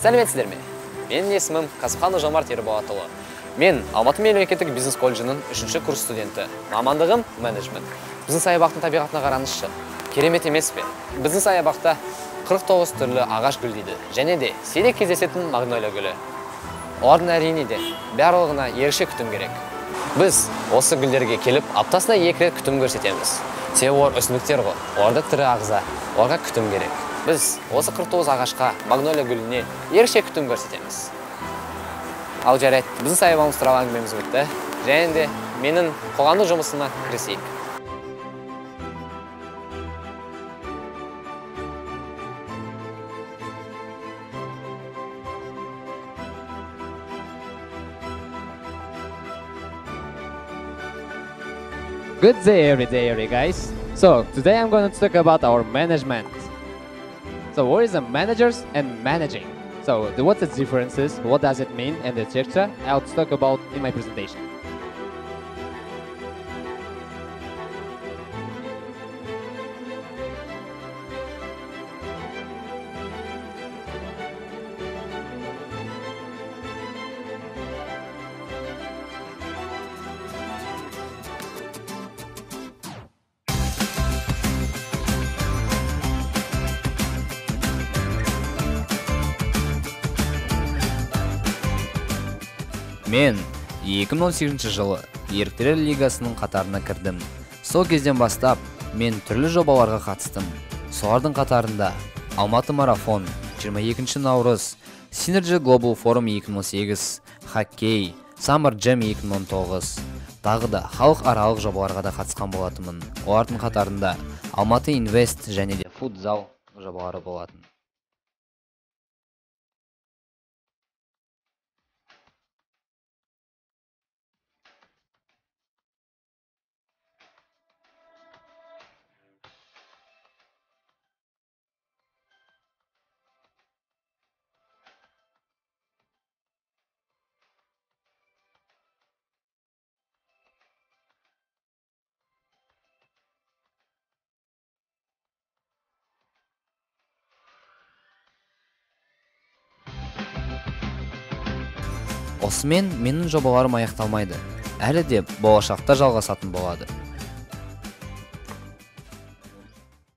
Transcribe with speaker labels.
Speaker 1: Сәлеметсіздер ме? Менің есімім Қасымханов Жомарт Ерболатұлы. Мен Алматы мемлекеттік бизнес колледжінің 3-ші курс студенті. Мамандығым менеджмент. Біздің саябақтың табиғатына қараңызшы. Керемет емес пе? Біздің саябақта 49 түрлі ағаш гүлдейді. Және де сирек кездесетін магнолия гүлі. Олардың әрине де барлығына ерекше күтім керек. Біз осы гүлдерге келіп, аптасына 2 рет күтім көрсетеміз. Себебі олар өсімдіктер ғой. Оларда тірі ағза. Оларға күтім керек. Біз осы 49 ағашқа, магнолия гүліне ерекше күтім көрсетеміз. Ал жарайды, біздің саябағымыз туралы әңгімеміз бітті. Және де менің қоғамдық жұмысыма кірісейік.
Speaker 2: Good day every guys. So today I'm going to talk about our management. So what is the managers and managing? So what the differences, what does it mean, and etc. I'll talk about in my presentation.
Speaker 3: Мен 2018 жылы Еріктілер лигасының қатарына кірдім. Сол кезден бастап мен түрлі жобаларға қатыстым. Солардың қатарында Алматы марафон, 22 наурыз, Synergy Global Forum 2018, хоккей, Summer Jam 2019, тағы да халықаралық жобаларға да қатысқан болатынмын. Олардың қатарында Алматы Инвест және де футзал жобалары болатын. Осымен менің жобаларым аяқталмайды. Әлі де болашақта жалғасатын болады.